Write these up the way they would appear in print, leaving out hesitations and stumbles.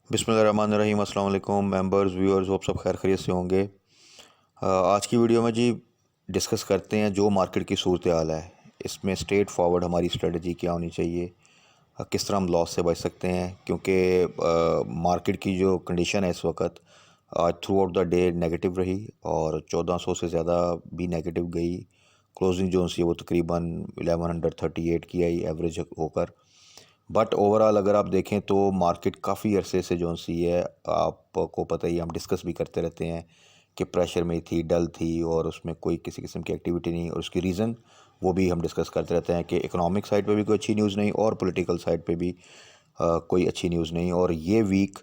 बिस्मिल्लाहिर्रहमानिर्रहीम। अस्सलाम वालेकुम मेंबर्स व्यूअर्स, होप सब खैर खैरियत से होंगे। आज की वीडियो में जी डिस्कस करते हैं जो मार्केट की सूरत हाल है, इसमें स्ट्रेट फॉरवर्ड हमारी स्ट्रेटजी क्या होनी चाहिए, किस तरह हम लॉस से बच सकते हैं। क्योंकि मार्केट की जो कंडीशन है इस वक्त आज through out the day negative रही और 1400 से ज़्यादा भी नेगेटिव गई। क्लोजिंग जो सी वो तकरीबन 1138 की आई एवरेज होकर। बट ओवरऑल अगर आप देखें तो मार्केट काफ़ी अरसे से जो सी है, आपको पता ही, हम डिस्कस भी करते रहते हैं कि प्रेशर में थी, डल थी और उसमें कोई किसी किस्म की एक्टिविटी नहीं। और उसकी रीज़न वो भी हम डिस्कस करते रहते हैं कि इकोनॉमिक साइड पे भी कोई अच्छी न्यूज़ नहीं और पॉलिटिकल साइड पे भी कोई अच्छी न्यूज़ नहीं। और ये वीक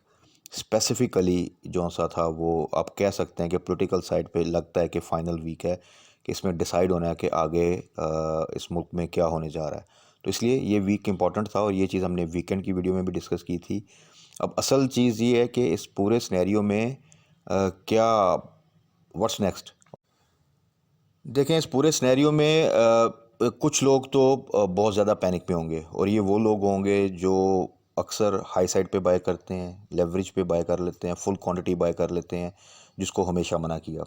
स्पेसिफ़िकली जो सा था वो आप कह सकते हैं कि पॉलिटिकल साइड पे लगता है कि फ़ाइनल वीक है, कि इसमें डिसाइड होना है कि आगे इस मुल्क में क्या होने जा रहा है। तो इसलिए ये वीक इम्पॉर्टेंट था और ये चीज़ हमने वीकेंड की वीडियो में भी डिस्कस की थी। अब असल चीज़ ये है कि इस पूरे सिनेरियो में क्या व्हाट्स नेक्स्ट। देखें, इस पूरे सिनेरियो में कुछ लोग तो बहुत ज़्यादा पैनिक में होंगे और ये वो लोग होंगे जो अक्सर हाई साइड पे बाय करते हैं, लेवरेज पे बाय कर लेते हैं, फुल क्वांटिटी बाय कर लेते हैं, जिसको हमेशा मना किया।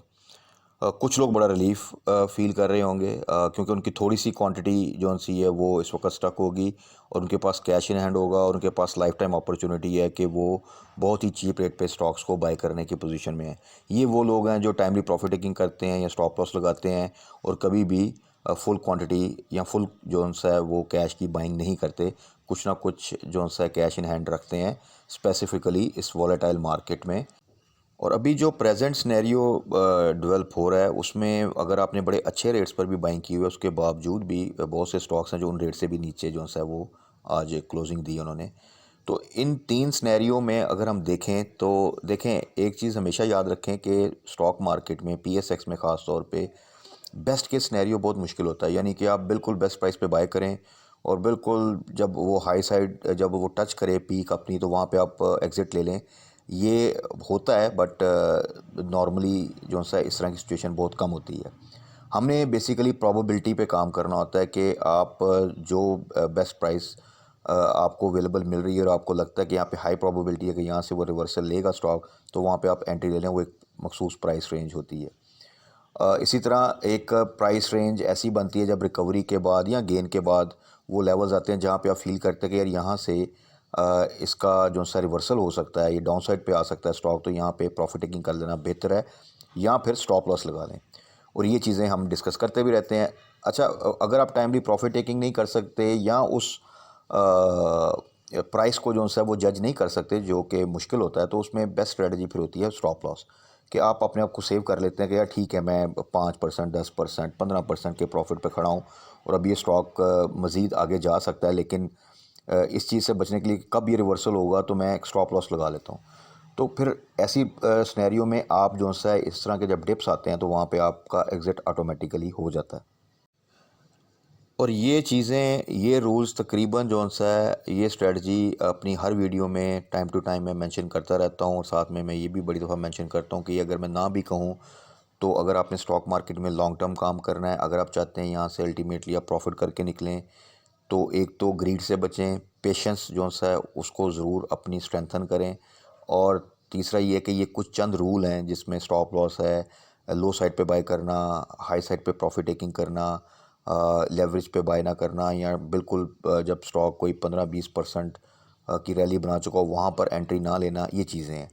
कुछ लोग बड़ा रिलीफ फील कर रहे होंगे क्योंकि उनकी थोड़ी सी क्वांटिटी जो सी है वो इस वक्त स्टक होगी और उनके पास कैश इन हैंड होगा और उनके पास लाइफ टाइम अपॉर्चुनिटी है कि वो बहुत ही चीप रेट पे स्टॉक्स को बाय करने की पोजीशन में है। ये वो लोग हैं जो टाइमली प्रॉफिट टेकिंग करते हैं या स्टॉप लॉस लगाते हैं और कभी भी फुल क्वांटिटी या फुल जो सा है वो कैश की बाइंग नहीं करते। कुछ ना कुछ जो सा कैश इन हैंड रखते हैं स्पेसिफिकली इस वॉलेटाइल मार्केट में। और अभी जो प्रेजेंट सिनेरियो डेवलप हो रहा है उसमें अगर आपने बड़े अच्छे रेट्स पर भी बाइंग की हुई है, उसके बावजूद भी बहुत से स्टॉक्स हैं जो उन रेट से भी नीचे जो है वो आज क्लोजिंग दी उन्होंने। तो इन तीन सिनेरियो में अगर हम देखें तो देखें, एक चीज़ हमेशा याद रखें कि स्टॉक मार्केट में पीएसएक्स में ख़ास तौर पे बेस्ट के सिनेरियो बहुत मुश्किल होता है। यानी कि आप बिल्कुल बेस्ट प्राइस पे बाय करें और बिल्कुल जब वो हाई साइड जब वो टच करे पीक अपनी तो वहाँ पे आप एग्ज़िट ले लें। ये होता है बट नॉर्मली जो सा इस तरह की सिचुएशन बहुत कम होती है। हमने बेसिकली प्रोबेबिलिटी पे काम करना होता है कि आप जो बेस्ट प्राइस आपको अवेलेबल मिल रही है और आपको लगता है कि यहाँ पे हाई प्रोबेबिलिटी है कि यहाँ से वो रिवर्सल लेगा स्टॉक, तो वहाँ पे आप एंट्री ले लें। वो एक मखसूस प्राइस रेंज होती है। इसी तरह एक प्राइस रेंज ऐसी बनती है जब रिकवरी के बाद या गेन के बाद वो लेवल्स आते हैं जहाँ पे आप फील करते हैं कि यार यहाँ से इसका जो सा रिवर्सल हो सकता है, ये डाउन साइड पे आ सकता है स्टॉक, तो यहाँ पे प्रॉफिट टेकिंग कर लेना बेहतर है या फिर स्टॉप लॉस लगा लें। और ये चीज़ें हम डिस्कस करते भी रहते हैं। अच्छा, अगर आप टाइमली प्रॉफिट टेकिंग नहीं कर सकते या उस प्राइस को जो सा वो जज नहीं कर सकते, जो कि मुश्किल होता है, तो उसमें बेस्ट स्ट्रेटजी फिर होती है स्टॉप लॉस। कि आप अपने आप को सेव कर लेते हैं कि यार ठीक है, मैं 5%, 10%, 15% के प्रॉफिट पे खड़ा हूँ और अब ये स्टॉक मज़ीद आगे जा सकता है, लेकिन इस चीज़ से बचने के लिए कब ये रिवर्सल होगा तो मैं एक स्टॉप लॉस लगा लेता हूँ। तो फिर ऐसी सिनेरियो में आप जो सा इस तरह के जब डिप्स आते हैं तो वहाँ पे आपका एग्ज़िट ऑटोमेटिकली हो जाता है। और ये चीज़ें, ये रूल्स तकरीबन जो सा है, ये स्ट्रेटजी अपनी हर वीडियो में टाइम टू टाइम मैं मेंशन करता रहता हूँ और साथ में मैं ये भी बड़ी दफ़ा मेंशन करता हूँ कि अगर मैं ना भी कहूँ तो अगर आपने स्टॉक मार्केट में लॉन्ग टर्म काम करना है, अगर आप चाहते हैं यहाँ से अल्टीमेटली आप प्रॉफिट करके निकलें, तो एक तो ग्रीड से बचें, पेशेंस जो सा है उसको ज़रूर अपनी स्ट्रेंथन करें। और तीसरा ये कि ये कुछ चंद रूल हैं जिसमें स्टॉप लॉस है, लो साइड पे बाय करना, हाई साइड पे प्रॉफिट टेकिंग करना, लेवरेज पे बाय ना करना, या बिल्कुल जब स्टॉक कोई 15-20% की रैली बना चुका हो वहाँ पर एंट्री ना लेना, ये चीज़ें हैं।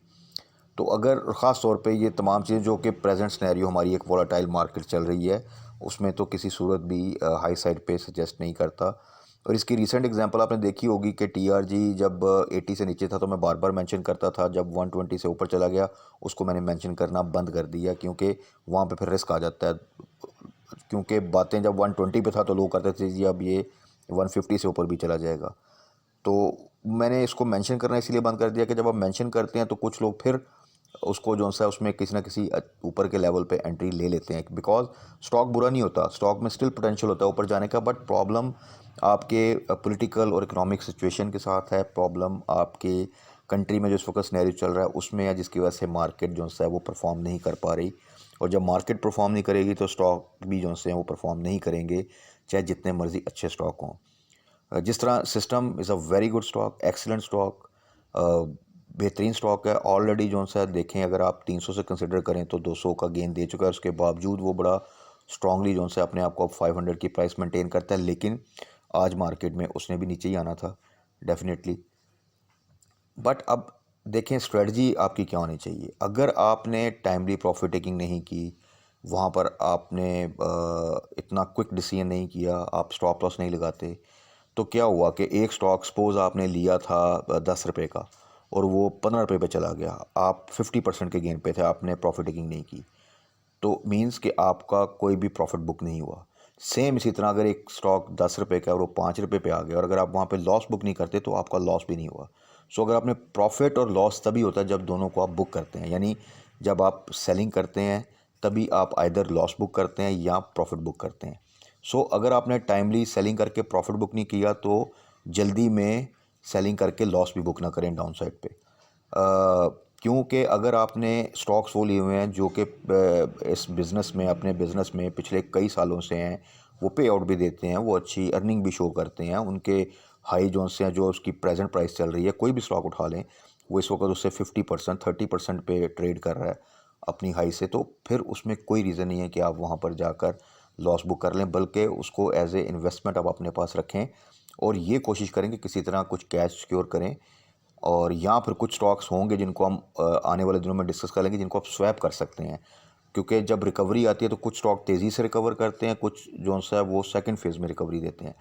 तो अगर ख़ास तौर पे ये तमाम चीज़ें जो कि प्रेजेंट सिनेरियो हमारी एक वोलेटाइल मार्केट चल रही है उसमें तो किसी सूरत भी हाई साइड पे सजेस्ट नहीं करता। और इसकी रीसेंट एग्जांपल आपने देखी होगी कि टीआरजी जब 80 से नीचे था तो मैं बार बार मेंशन करता था, जब 120 से ऊपर चला गया उसको मैंने मेंशन करना बंद कर दिया, क्योंकि वहाँ पे फिर रिस्क आ जाता है। क्योंकि बातें जब 120 पे था तो लोग करते थे जी अब ये 150 से ऊपर भी चला जाएगा। तो मैंने इसको मेंशन करना इसलिए बंद कर दिया कि जब आप मेंशन करते हैं तो कुछ लोग फिर उसको जो सा उसमें किसी ना किसी ऊपर के लेवल पे एंट्री ले लेते हैं। बिकॉज स्टॉक बुरा नहीं होता, स्टॉक में स्टिल पोटेंशियल होता है ऊपर जाने का, बट प्रॉब्लम आपके पॉलिटिकल और इकोनॉमिक सिचुएशन के साथ है, प्रॉब्लम आपके कंट्री में जो इस वक्त सिनेरियो चल रहा है उसमें है, जिसकी वजह से मार्केट जो है वो परफॉर्म नहीं कर पा रही। और जब मार्केट परफॉर्म नहीं करेगी तो स्टॉक भी जो है वो परफॉर्म नहीं करेंगे, चाहे जितने मर्जी अच्छे स्टॉक हों। जिस तरह system is a very good stock, excellent stock, बेहतरीन स्टॉक है। ऑलरेडी जो सा देखें, अगर आप 300 से कंसिडर करें तो 200 का गेन दे चुका है। उसके बावजूद वो बड़ा स्ट्रांगली जो सा अपने आप को 500 की प्राइस मेंटेन करता है। लेकिन आज मार्केट में उसने भी नीचे ही आना था डेफिनेटली। बट अब देखें स्ट्रेटजी आपकी क्या होनी चाहिए। अगर आपने टाइमली प्रॉफिट टेकिंग नहीं की, वहाँ पर आपने इतना क्विक डिसीजन नहीं किया, आप स्टॉप लॉस नहीं लगाते, तो क्या हुआ कि एक स्टॉक सपोज आपने लिया था 10 रुपये का और वो 15 रुपये पे चला गया, आप 50% के गेन पे थे, आपने प्रॉफिट टेकिंग नहीं की, तो मींस कि आपका कोई भी प्रॉफिट बुक नहीं हुआ। सेम इसी तरह अगर एक स्टॉक 10 रुपये का और वो 5 रुपये पे आ गया और अगर आप वहाँ पे लॉस बुक नहीं करते तो आपका लॉस भी नहीं हुआ। सो अगर आपने प्रॉफिट और लॉस तभी होता है जब दोनों को आप बुक करते हैं, यानी जब आप सेलिंग करते हैं तभी आप आइदर लॉस बुक करते हैं या प्रॉफिट बुक करते हैं। सो अगर आपने टाइमली सेलिंग करके प्रॉफिट बुक नहीं किया तो जल्दी में सेलिंग करके लॉस भी बुक ना करें डाउन साइड पे। क्योंकि अगर आपने स्टॉक्स वो लिए हुए हैं जो कि इस बिज़नेस में, अपने बिज़नेस में पिछले कई सालों से हैं, वो पे आउट भी देते हैं, वो अच्छी अर्निंग भी शो करते हैं, उनके हाई जोन से हैं, जो उसकी प्रेजेंट प्राइस चल रही है, कोई भी स्टॉक उठा लें वो इस वक्त उससे 50% 30% पे ट्रेड कर रहा है अपनी हाई से, तो फिर उसमें कोई रीज़न नहीं है कि आप वहाँ पर जाकर लॉस बुक कर लें, बल्कि उसको एज ए इन्वेस्टमेंट आप अपने पास रखें और ये कोशिश करें कि किसी तरह कुछ कैश सिक्योर करें। और या फिर कुछ स्टॉक्स होंगे जिनको हम आने वाले दिनों में डिस्कस कर लेंगे, जिनको आप स्वैप कर सकते हैं, क्योंकि जब रिकवरी आती है तो कुछ स्टॉक तेज़ी से रिकवर करते हैं, कुछ जो सा है वो सेकंड फेज़ में रिकवरी देते हैं।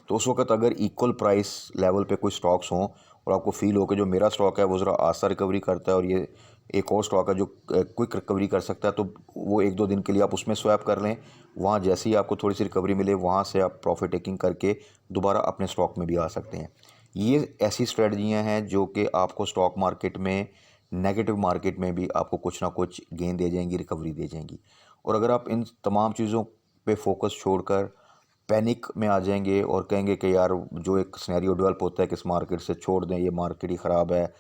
तो उस वक्त अगर इक्वल प्राइस लेवल पे कोई स्टॉक्स हों और आपको फील हो कि जो मेरा स्टॉक है वो ज़रा आस्ता रिकवरी करता है और ये एक और स्टॉक है जो क्विक रिकवरी कर सकता है, तो वो 1-2 दिन के लिए आप उसमें स्वैप कर लें। वहाँ जैसे ही आपको थोड़ी सी रिकवरी मिले वहाँ से आप प्रॉफिट टेकिंग करके दोबारा अपने स्टॉक में भी आ सकते हैं। ये ऐसी स्ट्रेटजियाँ हैं जो कि आपको स्टॉक मार्केट में, नेगेटिव मार्केट में भी आपको कुछ ना कुछ गेन दे जाएंगी, रिकवरी दे जाएंगी। और अगर आप इन तमाम चीज़ों पे फोकस छोड़कर पैनिक में आ जाएंगे और कहेंगे कि यार जो एक सिनेरियो डेवलप होता है कि इस मार्केट से छोड़ दें, ये मार्केट ही ख़राब है,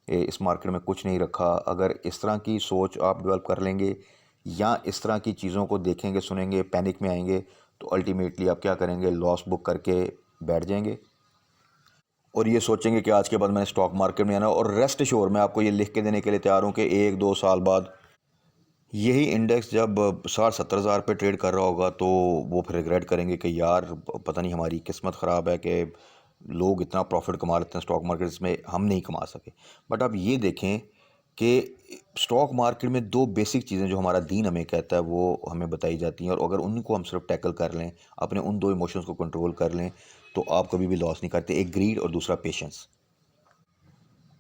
इस मार्केट में कुछ नहीं रखा, अगर इस तरह की सोच आप डेवलप कर लेंगे या इस तरह की चीज़ों को देखेंगे सुनेंगे, पैनिक में आएंगे, तो अल्टीमेटली आप क्या करेंगे, लॉस बुक करके बैठ जाएंगे और ये सोचेंगे कि आज के बाद मैंने स्टॉक मार्केट में आना। और रेस्ट श्योर मैं आपको ये लिख के देने के लिए तैयार हूँ कि 1-2 साल बाद यही इंडेक्स जब 60-70 हज़ार पे ट्रेड कर रहा होगा तो वो फिर रिग्रेट करेंगे कि यार पता नहीं हमारी किस्मत ख़राब है कि लोग इतना प्रॉफिट कमा लेते हैं स्टॉक मार्केट में, हम नहीं कमा सके। बट आप ये देखें कि स्टॉक मार्केट में दो बेसिक चीज़ें जो हमारा दीन हमें कहता है वो हमें बताई जाती हैं, और अगर उनको हम सिर्फ टैकल कर लें, अपने उन दो इमोशंस को कंट्रोल कर लें, तो आप कभी भी लॉस नहीं करते। एक ग्रीड और दूसरा पेशेंस।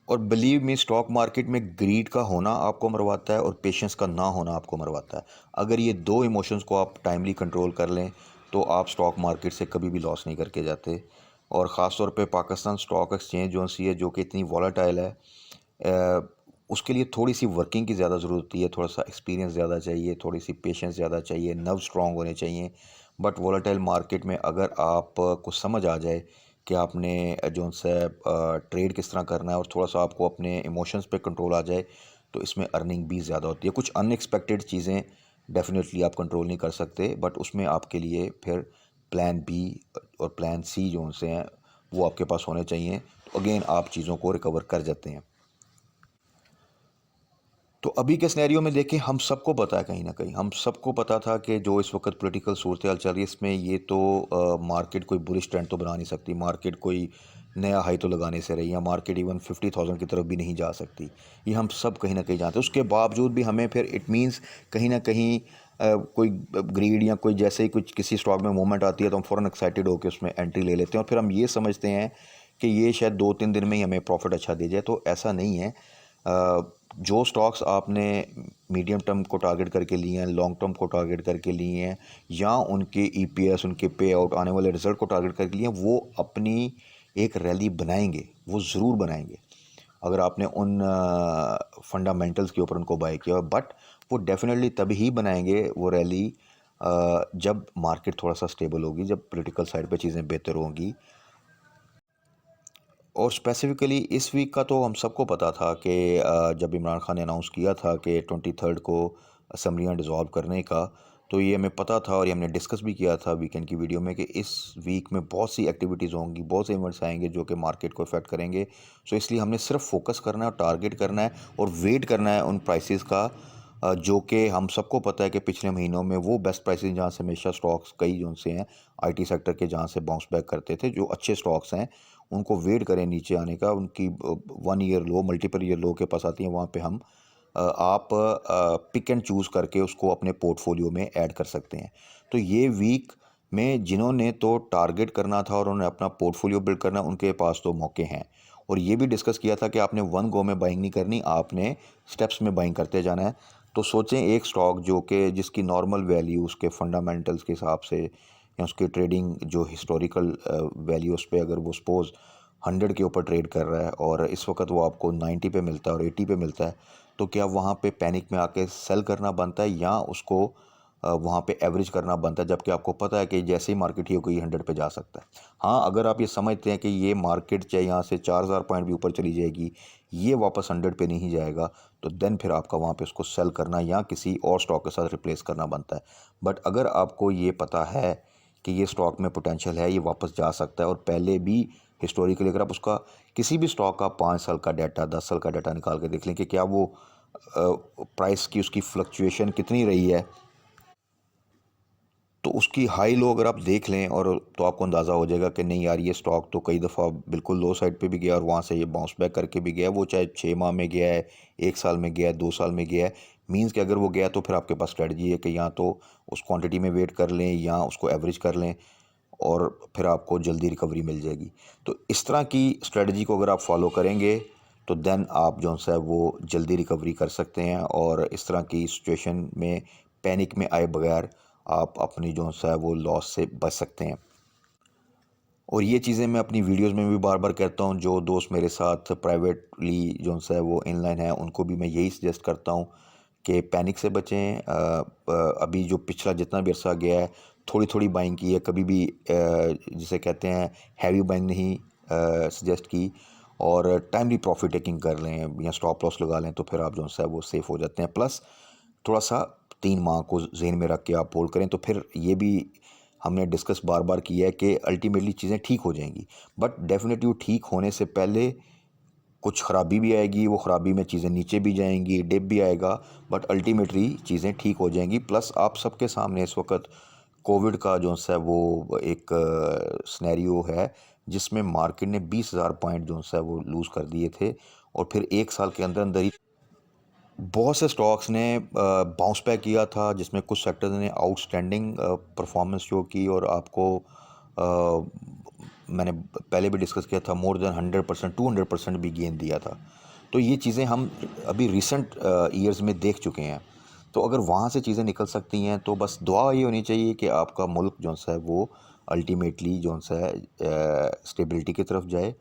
और बिलीव मी, स्टॉक मार्केट में ग्रीड का होना आपको मरवाता है और पेशेंस का ना होना आपको मरवाता है। अगर ये दो इमोशंस को आप टाइमली कंट्रोल कर लें तो आप स्टॉक मार्केट से कभी भी लॉस नहीं करके जाते। और ख़ास तौर पे पाकिस्तान स्टॉक एक्सचेंज जो सी है, जो कि इतनी वॉलेटाइल है, उसके लिए थोड़ी सी वर्किंग की ज़्यादा ज़रूरत होती है, थोड़ा सा एक्सपीरियंस ज़्यादा चाहिए, थोड़ी सी पेशेंस ज़्यादा चाहिए, नर्व स्ट्रॉन्ग होने चाहिए। बट वॉलेटाइल मार्केट में अगर आप को समझ आ जाए कि आपने जो सा ट्रेड किस तरह करना है और थोड़ा सा आपको अपने इमोशंस पे कंट्रोल आ जाए, तो इसमें अर्निंग भी ज़्यादा होती है। कुछ अनएक्सपेक्टेड चीज़ें डेफिनेटली आप कंट्रोल नहीं कर सकते, बट उसमें आपके लिए फिर प्लान बी और प्लान सी जो से हैं वो आपके पास होने चाहिए, तो अगेन आप चीज़ों को रिकवर कर जाते हैं। तो अभी के सिनेरियो में देखें, हम सबको पता है, कहीं ना कहीं हम सबको पता था कि जो इस वक्त पॉलिटिकल सूरत हाल चल रही है इसमें ये तो मार्केट कोई बुलिश ट्रेंड तो बना नहीं सकती, मार्केट कोई नया हाई तो लगाने से रही, या मार्केट इवन 50,000 की तरफ भी नहीं जा सकती। ये हम सब कहीं ना कहीं जानते हैं। उसके बावजूद भी हमें फिर इट मीन्स कहीं ना कहीं कोई ग्रीड या कोई जैसे ही कुछ किसी स्टॉक में मूवमेंट आती है तो हम फ़ौरन एक्साइटेड होकर उसमें एंट्री ले लेते हैं और फिर हम ये समझते हैं कि ये शायद 2-3 दिन में ही हमें प्रॉफिट अच्छा दे जाए। तो ऐसा नहीं है। जो स्टॉक्स आपने मीडियम टर्म को टारगेट करके लिए हैं, लॉन्ग टर्म को टारगेट करके लिए हैं, या उनके ईपीएस, उनके पे आउट, आने वाले रिजल्ट को टारगेट करके लिए हैं, वो अपनी एक रैली बनाएंगे, वो ज़रूर बनाएंगे अगर आपने उन फंडामेंटल्स के ऊपर उनको बाय किया। बट वो डेफिनेटली तभी ही बनाएंगे वो रैली जब मार्केट थोड़ा सा स्टेबल होगी, जब पॉलिटिकल साइड पे चीज़ें बेहतर होंगी। और स्पेसिफ़िकली इस वीक का तो हम सबको पता था कि जब इमरान खान ने अनाउंस किया था कि 23 को असम्बलियाँ डिसॉल्व करने का, तो ये हमें पता था और ये हमने डिस्कस भी किया था वीकेंड की वीडियो में कि इस वीक में बहुत सी एक्टिविटीज़ होंगी, बहुत से इवेंट्स आएंगे जो कि मार्केट को इफ़ेक्ट करेंगे। सो इसलिए हमने सिर्फ फोकस करना है और टारगेट करना है और वेट करना है उन प्राइसेस का, जो कि हम सबको पता है कि पिछले महीनों में वो बेस्ट प्राइसेस जहाँ से हमेशा स्टॉक्स कई जो से हैं आईटी सेक्टर के, जहाँ से बाउंस बैक करते थे, जो अच्छे स्टॉक्स हैं उनको वेट करें नीचे आने का। उनकी 1 ईयर लो, मल्टीपल ईयर लो के पास आती हैं, वहाँ पे हम आप पिक एंड चूज़ करके उसको अपने पोर्टफोलियो में ऐड कर सकते हैं। तो ये वीक में जिन्होंने तो टारगेट करना था और उन्होंने अपना पोर्टफोलियो बिल्ड करना, उनके पास तो मौके हैं। और ये भी डिस्कस किया था कि आपने वन गो में बाइंग नहीं करनी, आपने स्टेप्स में बाइंग करते जाना है। तो सोचें एक स्टॉक जो कि जिसकी नॉर्मल वैल्यू उसके फंडामेंटल्स के हिसाब से या उसके ट्रेडिंग जो हिस्टोरिकल वैल्यू उस पे अगर वो सपोज़ 100 के ऊपर ट्रेड कर रहा है और इस वक्त वो आपको 90 पे मिलता है और 80 पे मिलता है, तो क्या वहाँ पे पैनिक में आके सेल करना बनता है या उसको वहाँ पे एवरेज करना बनता है, जबकि आपको पता है कि जैसे ही मार्केट ही कोई 100 पे जा सकता है। हाँ, अगर आप ये समझते हैं कि ये मार्केट चाहे यहाँ से 4000 पॉइंट भी ऊपर चली जाएगी, ये वापस 100 पे नहीं जाएगा, तो देन फिर आपका वहाँ पे उसको सेल करना या किसी और स्टॉक के साथ रिप्लेस करना बनता है। बट अगर आपको ये पता है कि ये स्टॉक में पोटेंशियल है, ये वापस जा सकता है, और पहले भी हिस्टोरिकली अगर आप उसका किसी भी स्टॉक का 5 साल का डाटा, 10 साल का डाटा निकाल के देख लें कि क्या वो प्राइस की उसकी फ्लक्चुएशन कितनी रही है, तो उसकी हाई लो अगर आप देख लें और तो आपको अंदाज़ा हो जाएगा कि नहीं यार, ये स्टॉक तो कई दफ़ा बिल्कुल लो साइड पे भी गया और वहाँ से ये बाउंस बैक करके भी गया। वो चाहे 6 माह में गया है, 1 साल में गया है, 2 साल में गया है। मीन्स कि अगर वो गया तो फिर आपके पास स्ट्रेटजी है कि या तो उस क्वांटिटी में वेट कर लें या उसको एवरेज कर लें और फिर आपको जल्दी रिकवरी मिल जाएगी। तो इस तरह की स्ट्रेटजी को अगर आप फॉलो करेंगे तो देन आप जो है वो जल्दी रिकवरी कर सकते हैं और इस तरह की सिचुएशन में पैनिक में आए बगैर आप अपनी जो है वो लॉस से बच सकते हैं। और ये चीज़ें मैं अपनी वीडियोस में भी बार बार कहता हूँ, जो दोस्त मेरे साथ प्राइवेटली जो है वो इनलाइन है उनको भी मैं यही सजेस्ट करता हूँ कि पैनिक से बचें। अभी जो पिछला जितना भी अरसा गया है, थोड़ी थोड़ी बाइंग की है, कभी भी जिसे कहते हैं हैवी बाइंग नहीं सजेस्ट की। और टाइमली प्रॉफिट टेकिंग कर लें या स्टॉप लॉस लगा लें, तो फिर आप जो है वो सेफ़ हो जाते हैं। प्लस थोड़ा सा 3 माह को जहन में रख के आप होल्ड करें, तो फिर ये भी हमने डिस्कस बार बार किया है कि अल्टीमेटली चीज़ें ठीक हो जाएंगी। बट डेफिनेटली वो ठीक होने से पहले कुछ ख़राबी भी आएगी, वो ख़राबी में चीज़ें नीचे भी जाएंगी, डिप भी आएगा, बट अल्टीमेटली चीज़ें ठीक हो जाएंगी। प्लस आप सबके सामने इस वक्त कोविड का जो है वो एक सिनेरियो है जिसमें मार्केट ने 20,000 पॉइंट जो है वो लूज़ कर दिए थे और फिर 1 साल के अंदर अंदर ही बहुत से स्टॉक्स ने बाउंस बैक किया था, जिसमें कुछ सेक्टर्स ने आउटस्टैंडिंग परफॉर्मेंस शो की। और आपको मैंने पहले भी डिस्कस किया था, मोर देन 100%, 200% भी गेन दिया था। तो ये चीज़ें हम अभी रिसेंट ईयर्स में देख चुके हैं। तो अगर वहाँ से चीज़ें निकल सकती हैं तो बस दुआ ये होनी चाहिए कि आपका मुल्क जो है वो अल्टीमेटली जो है स्टेबिलिटी की तरफ जाए।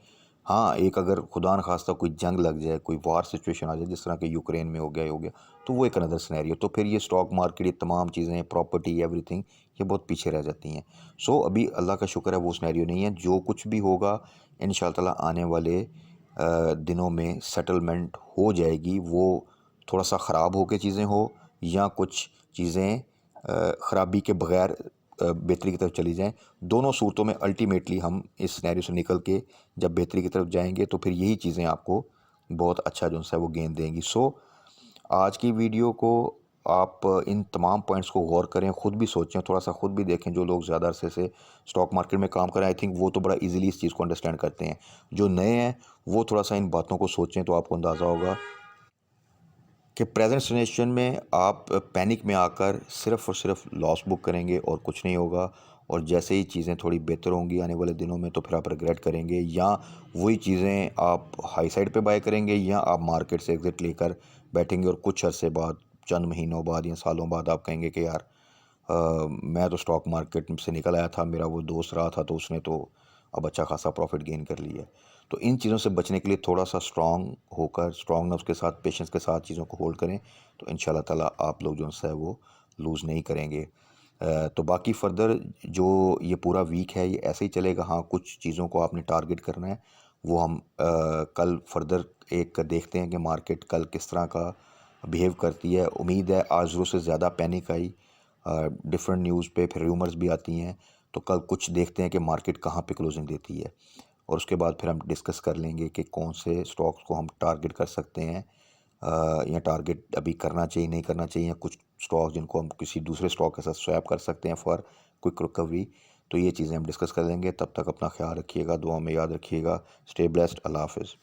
हाँ, एक अगर खुदा न खास्ता कोई जंग लग जाए, कोई वार सिचुएशन आ जाए, जिस तरह के यूक्रेन में हो गया, तो वो एक अनदर सिनेरियो, तो फिर ये स्टॉक मार्केट, ये तमाम चीज़ें, प्रॉपर्टी, एवरीथिंग, ये बहुत पीछे रह जाती हैं। सो अभी अल्लाह का शुक्र है वो सिनेरियो नहीं है। जो कुछ भी होगा इंशाअल्लाह ताला आने वाले दिनों में सेटलमेंट हो जाएगी। वो थोड़ा सा ख़राब हो के चीज़ें हो या कुछ चीज़ें ख़राबी के बगैर बेहतरी की तरफ चली जाएं, दोनों सूरतों में अल्टीमेटली हम इस सिनेरियो से निकल के जब बेहतरी की तरफ जाएंगे तो फिर यही चीज़ें आपको बहुत अच्छा जो है वो गेन देंगी। सो आज की वीडियो को आप इन तमाम पॉइंट्स को गौर करें, ख़ुद भी सोचें, थोड़ा सा ख़ुद भी देखें। जो लोग ज़्यादा अरसे से स्टॉक मार्केट में काम करें, आई थिंक वो तो बड़ा इजीली इस चीज़ को अंडरस्टैंड करते हैं। जो नए हैं वो थोड़ा सा इन बातों को सोचें तो आपको अंदाज़ा होगा कि प्रेजेंट सिचुएशन में आप पैनिक में आकर सिर्फ़ और सिर्फ लॉस बुक करेंगे और कुछ नहीं होगा। और जैसे ही चीज़ें थोड़ी बेहतर होंगी आने वाले दिनों में, तो फिर आप रिग्रेट करेंगे, या वही चीज़ें आप हाई साइड पे बाय करेंगे या आप मार्केट से एग्ज़िट लेकर बैठेंगे और कुछ अरसे बाद, चंद महीनों बाद या सालों बाद आप कहेंगे कि यार मैं तो स्टॉक मार्केट से निकल आया था, मेरा वो दोस्त रहा था तो उसने तो अब अच्छा खासा प्रॉफिट गेन कर लिया है। तो इन चीज़ों से बचने के लिए थोड़ा सा स्ट्रॉन्ग होकर, स्ट्रॉन्ग नर्व्स के साथ, पेशेंस के साथ चीज़ों को होल्ड करें, तो इंशाल्लाह ताला आप लोग जो है वो लूज़ नहीं करेंगे। तो बाकी फ़र्दर जो ये पूरा वीक है ये ऐसे ही चलेगा। हाँ, कुछ चीज़ों को आपने टारगेट करना है, वो हम कल फ़र्दर एक देखते हैं कि मार्केट कल किस तरह का बिहेव करती है। उम्मीद है आज ज़रूर से ज़्यादा पैनिक आई, डिफरेंट न्यूज़ पे फिर रूमर्स भी आती हैं। तो कल कुछ देखते हैं कि मार्केट कहाँ पे क्लोजिंग देती है, और उसके बाद फिर हम डिस्कस कर लेंगे कि कौन से स्टॉक्स को हम टारगेट कर सकते हैं, या टारगेट अभी करना चाहिए नहीं करना चाहिए, या कुछ स्टॉक जिनको हम किसी दूसरे स्टॉक के साथ स्वैप कर सकते हैं फॉर क्विक रिकवरी। तो ये चीज़ें हम डिस्कस कर लेंगे। तब तक अपना ख्याल रखिएगा, दुआ में याद रखिएगा। Stay blessed. अल्लाह हाफिज़।